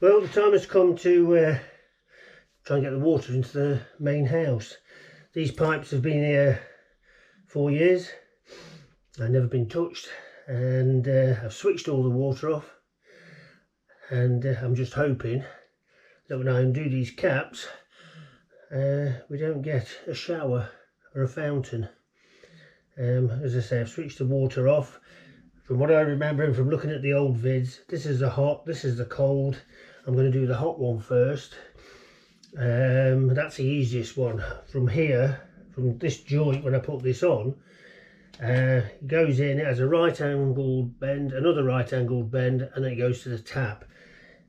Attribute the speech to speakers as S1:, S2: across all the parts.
S1: Well, the time has come to try and get the water into the main house. These pipes have been here 4 years. They've never been touched, and I've switched all the water off, and I'm just hoping that when I undo these caps we don't get a shower or a fountain. As I say, I've switched the water off. From what I remember and from looking at the old vids, this is the hot, this is the cold. I'm going to do the hot one first. That's the easiest one. From here, from this joint, when I put this on, it goes in, it has a right angled bend, another right angled bend, and then it goes to the tap.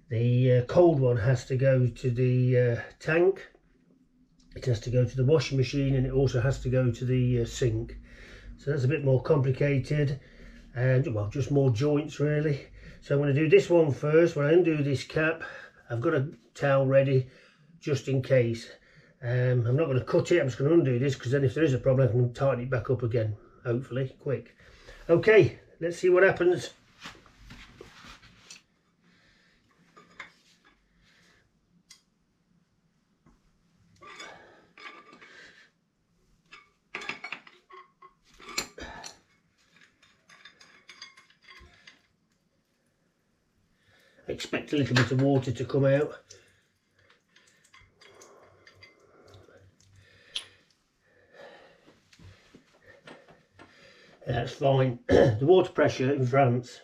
S1: The cold one has to go to the tank, it has to go to the washing machine, and it also has to go to the sink. So that's a bit more complicated, and well, just more joints really. So I'm going to do this one first. When I undo this cap, I've got a towel ready just in case. I'm not going to cut it, I'm just going to undo this, because then if there is a problem I can tighten it back up again, hopefully quick. Okay, let's see what happens. Expect a little bit of water to come out. That's fine. The water pressure in France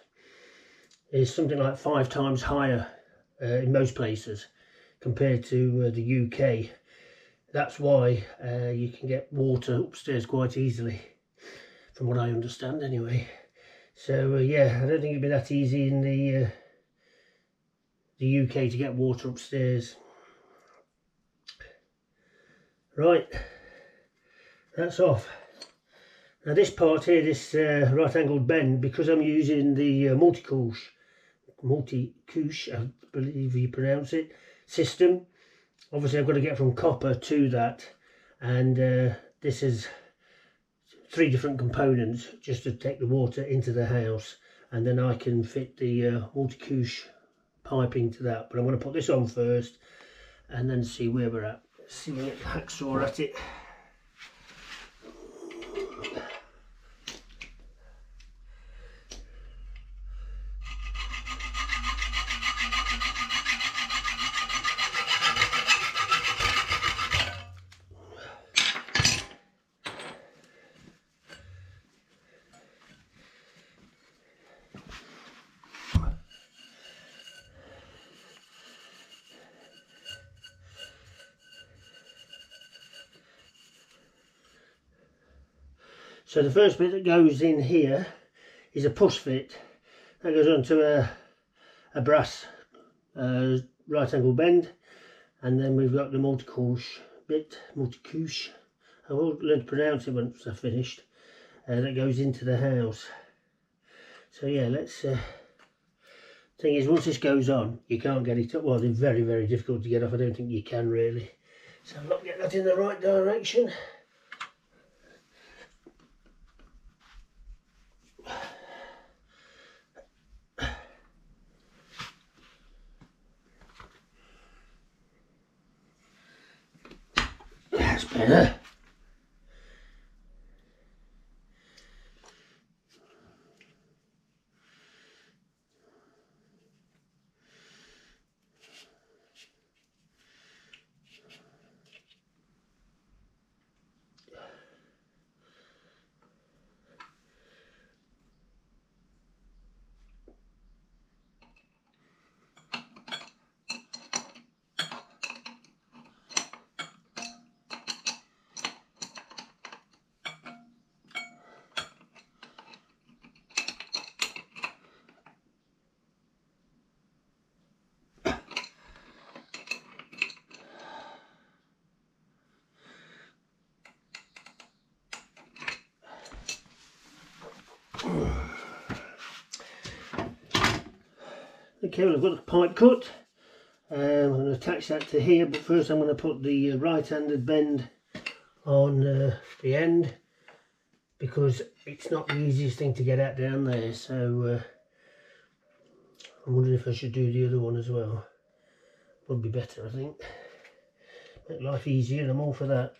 S1: is something like 5 times higher in most places compared to the UK. That's why you can get water upstairs quite easily, from what I understand anyway. So yeah, I don't think it'd be that easy in the UK to get water upstairs. Right, that's off. Now this part here, this right angled bend, because I'm using the multi-couche, I believe you pronounce it, system. Obviously I've got to get from copper to that, and this is 3 different components just to take the water into the house, and then I can fit the multi-couche piping to that. But I'm going to put this on first and then see where we're at. See me get the hacksaw at it. So the first bit that goes in here is a push fit. That goes onto a brass right angle bend, and then we've got the multi-couche bit, I will learn to pronounce it once I've finished, that goes into the house. So yeah, let's, thing is, once this goes on, you can't get it up. Well, they're very, very difficult to get off. I don't think you can really. So I've got to get that in the right direction. That's better. Okay, well, I've got the pipe cut. I'm going to attach that to here, but first I'm going to put the right-handed bend on the end, because it's not the easiest thing to get at down there. So I'm wondering if I should do the other one as well. would be better, I think. Make life easier, and I'm all for that.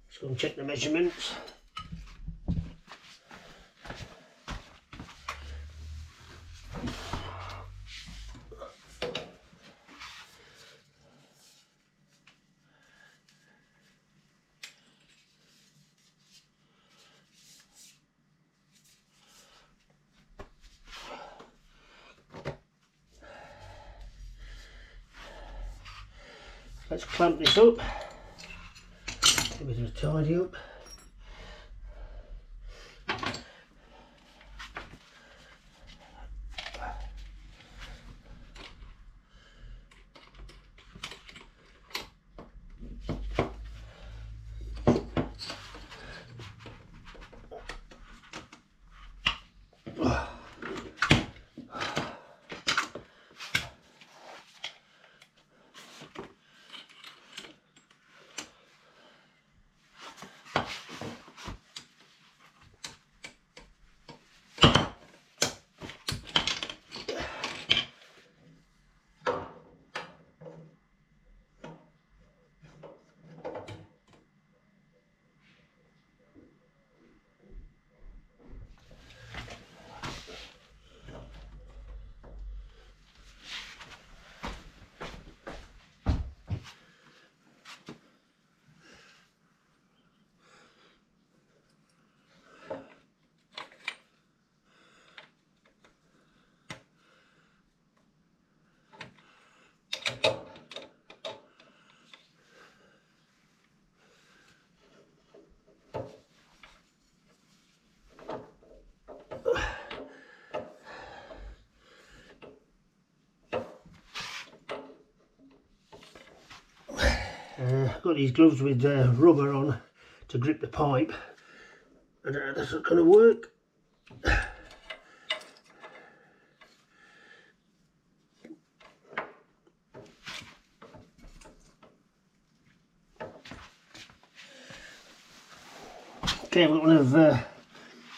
S1: Let's go and check the measurements. Let's clamp this up. Give it a tidy up. Got these gloves with rubber on to grip the pipe. I don't know if that's not going to work. Okay, I've got one of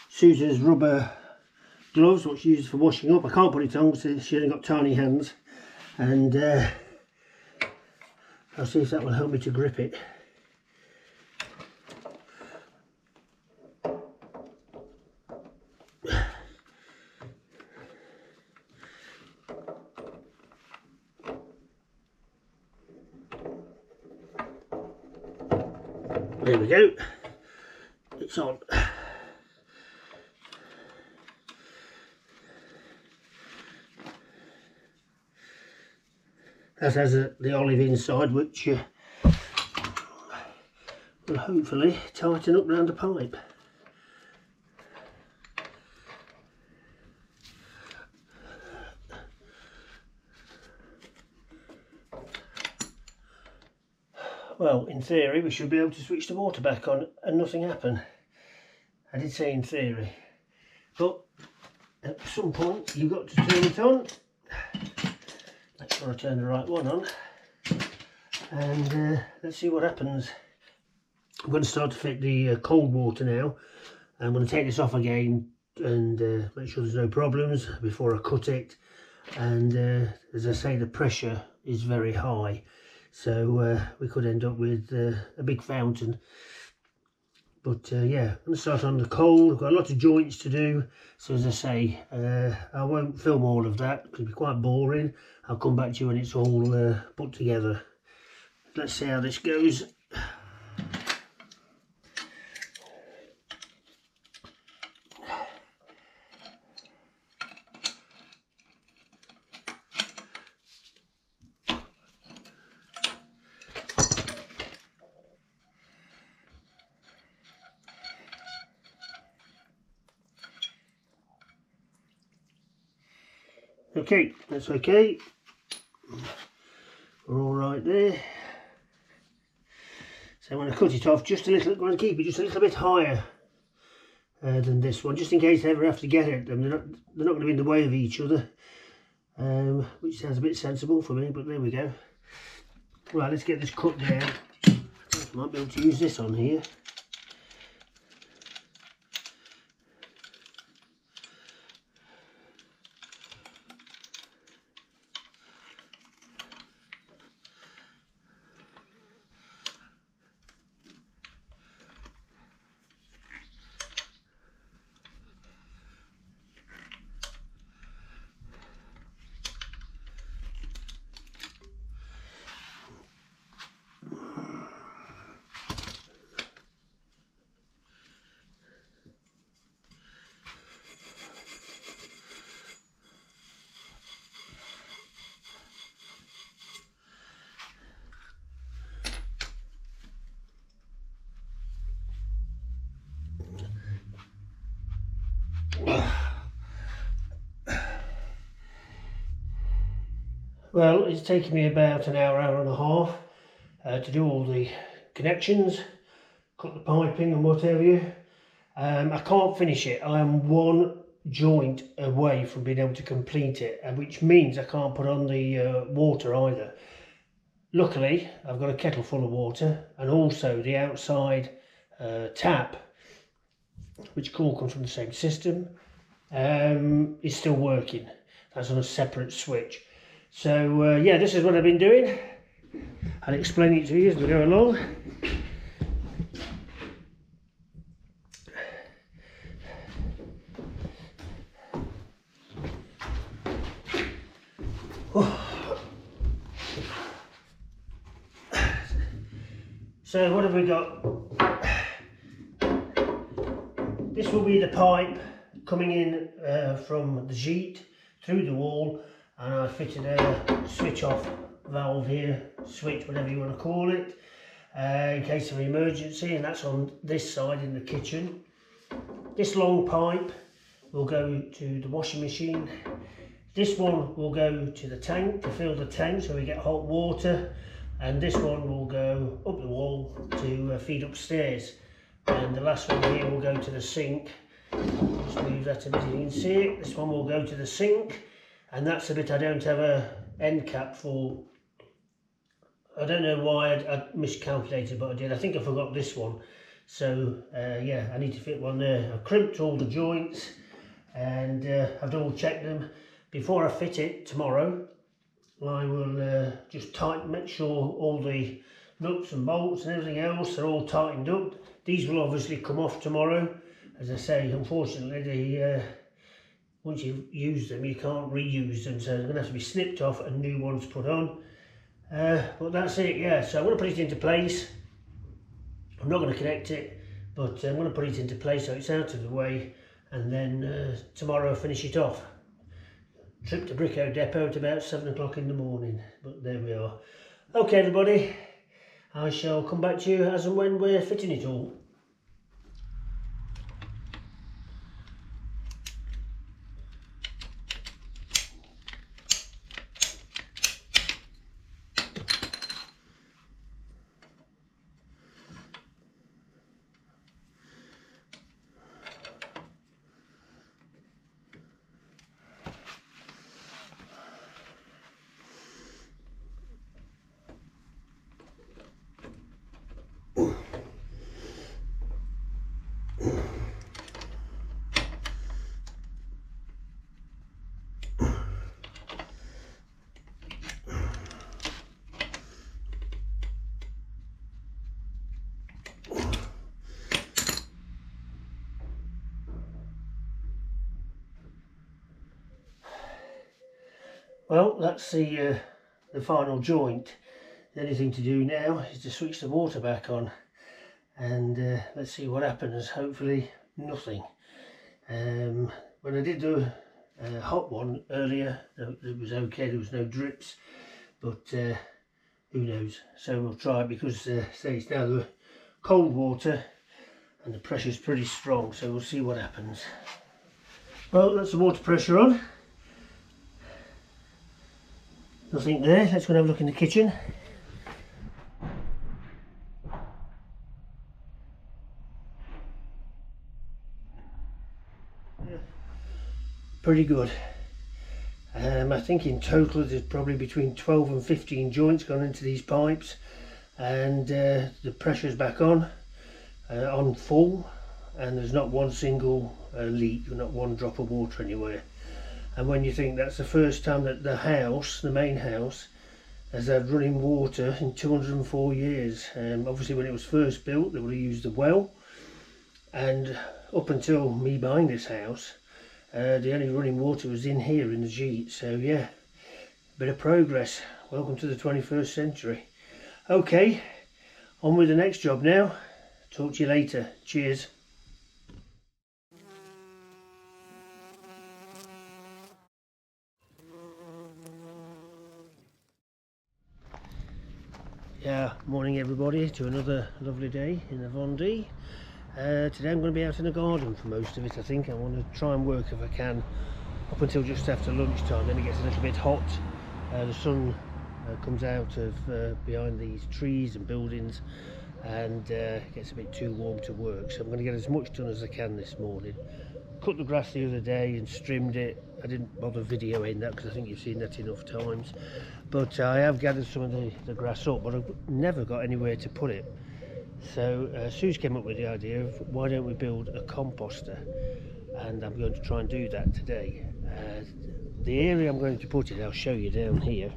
S1: Susan's rubber gloves, what she uses for washing up. I can't put it on because she only got tiny hands, and I'll see if that will help me to grip it. There we go, it's on. That has the olive inside, which will hopefully tighten up around the pipe. Well, in theory we should be able to switch the water back on and nothing happen. I did say in theory, but at some point you've got to turn it on. Make sure I turn the right one on, and let's see what happens. I'm going to start to fit the cold water now. I'm going to take this off again and make sure there's no problems before I cut it. And as I say, the pressure is very high, so we could end up with a big fountain. But yeah, I'm going to start on the cold. I've got a lot of joints to do, so as I say, I won't film all of that because it'll be quite boring. I'll come back to you when it's all put together. Let's see how this goes. Okay, that's okay. We're all right there. So I'm going to cut it off just a little, I'm going to keep it just a little bit higher than this one, just in case I ever have to get at them. They're not going to be in the way of each other, which sounds a bit sensible for me, but there we go. Right, let's get this cut down. I might be able to use this on here. Well, it's taken me about an hour, hour and a half to do all the connections, cut the piping and what have you. I can't finish it. I am one joint away from being able to complete it, which means I can't put on the water either. Luckily, I've got a kettle full of water, and also the outside tap, which all comes from the same system, is still working. That's on a separate switch. So yeah, this is what I've been doing. I'll explain it to you as we go along. So what have we got? This will be the pipe coming in from the sheet through the wall, and I fitted a switch off valve here, switch, whatever you want to call it, in case of emergency, and that's on this side in the kitchen. This long pipe will go to the washing machine. This one will go to the tank to fill the tank so we get hot water, and this one will go up the wall to feed upstairs, and the last one here will go to the sink. Just move that a bit so you can see it. This one will go to the sink, and that's the bit I don't have a end cap for. I don't know why I miscalculated, but I did. I think I forgot this one. So yeah, I need to fit one there. I've crimped all the joints, and I've double checked them. Before I fit it tomorrow, I will just make sure all the nuts and bolts and everything else are all tightened up. These will obviously come off tomorrow. As I say, unfortunately, once you've used them, you can't reuse them, so they're going to have to be snipped off and new ones put on. But that's it, yeah. So I'm going to put it into place. I'm not going to connect it, but I'm going to put it into place so it's out of the way, and then tomorrow I'll finish it off. Trip to Bricko Depot at about 7 o'clock in the morning, but there we are. Okay everybody, I shall come back to you as and when we're fitting it all. Well, that's the final joint. The only thing to do now is to switch the water back on, and let's see what happens. Hopefully nothing. When I did the hot one earlier, it was okay, there was no drips, but who knows. So we'll try it, because say it's now the cold water and the pressure's pretty strong, so we'll see what happens. Well, that's the water pressure on. Nothing there. Let's go and have a look in the kitchen. pretty good. I think in total there's probably between 12 and 15 joints gone into these pipes, and the pressure's back on full, and there's not one single leak, not one drop of water anywhere. And when you think that's the first time that the house, the main house, has had running water in 204 years. Obviously when it was first built they would have used a well, and up until me buying this house the only running water was in here in the sheet. So yeah, bit of progress. Welcome to the 21st century. Okay, on with the next job now. Talk to you later. Cheers. Yeah, morning everybody, to another lovely day in the Vendée. Today I'm going to be out in the garden for most of it. I think I want to try and work if I can up until just after lunchtime, then it gets a little bit hot. The sun comes out of behind these trees and buildings, and gets a bit too warm to work, so I'm going to get as much done as I can this morning. Cut the grass the other day and trimmed it. I didn't bother videoing that because I think you've seen that enough times, but I have gathered some of the grass up, but I've never got anywhere to put it. So Sue's came up with the idea of why don't we build a composter, and I'm going to try and do that today. The area I'm going to put it, I'll show you down here,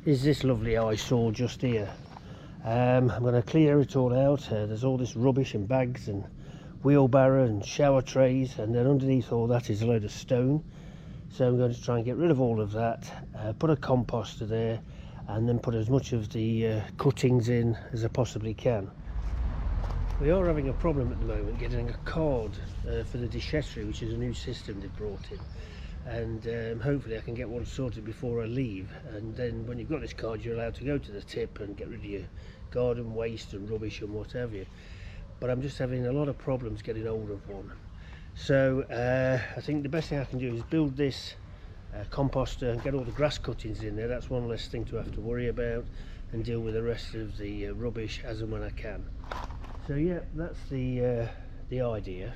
S1: is this lovely eyesore just here. I'm going to clear it all out. There's all this rubbish and bags and wheelbarrow and shower trays, and then underneath all that is a load of stone. So I'm going to try and get rid of all of that, put a composter there, and then put as much of the cuttings in as I possibly can. We are having a problem at the moment getting a card for the déchetterie, which is a new system they've brought in, and hopefully I can get one sorted before I leave, and then when you've got this card you're allowed to go to the tip and get rid of your garden waste and rubbish and what have you. But I'm just having a lot of problems getting hold of one. So I think the best thing I can do is build this composter and get all the grass cuttings in there. That's one less thing to have to worry about, and deal with the rest of the rubbish as and when I can. So yeah, that's the idea.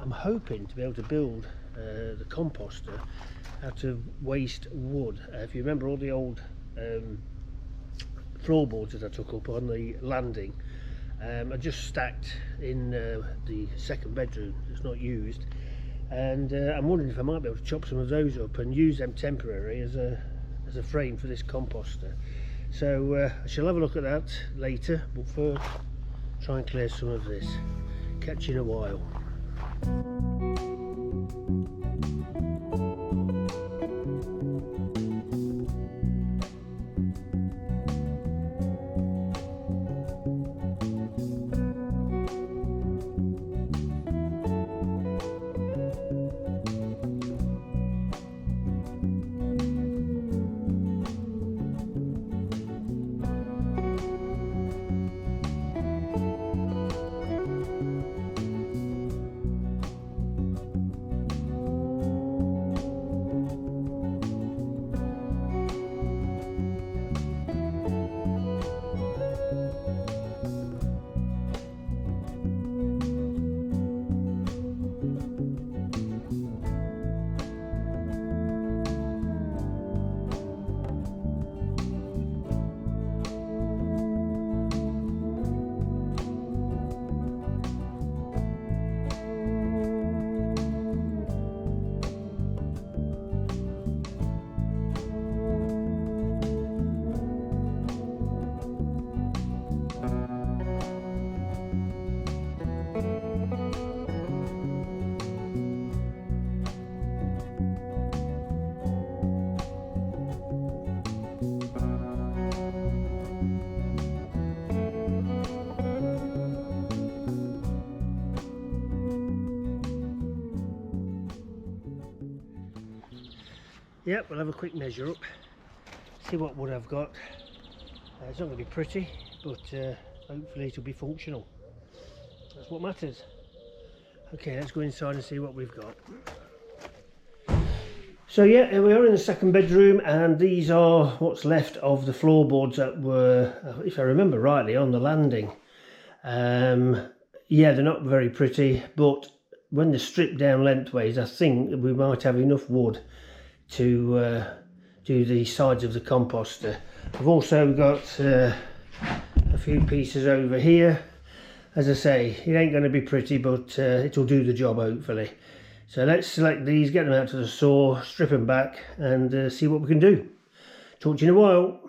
S1: I'm hoping to be able to build the composter out of waste wood. If you remember all the old floorboards that I took up on the landing, I just stacked in the second bedroom that's not used, and I'm wondering if I might be able to chop some of those up and use them temporary as a frame for this composter. So I shall have a look at that later, but first try and clear some of this. Catch you in a while. Yep, we'll have a quick measure up, see what wood I've got. It's not going to be pretty, but hopefully it'll be functional. That's what matters. Okay, let's go inside and see what we've got. So yeah, here we are in the second bedroom, and these are what's left of the floorboards that were, if I remember rightly, on the landing. Yeah, they're not very pretty, but when they're stripped down lengthways, I think we might have enough wood to do the sides of the composter. I've also got a few pieces over here. As I say, it ain't going to be pretty, but it'll do the job hopefully. So let's select these, get them out to the saw, strip them back, and see what we can do. Talk to you in a while.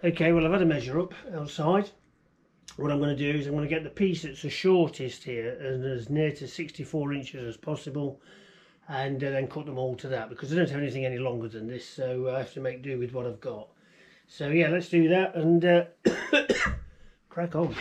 S1: Okay, well, I've had a measure up outside. What I'm going to do is I'm going to get the piece that's the shortest here and as near to 64 inches as possible, and then cut them all to that, because I don't have anything any longer than this, so I have to make do with what I've got. So yeah, let's do that and crack on.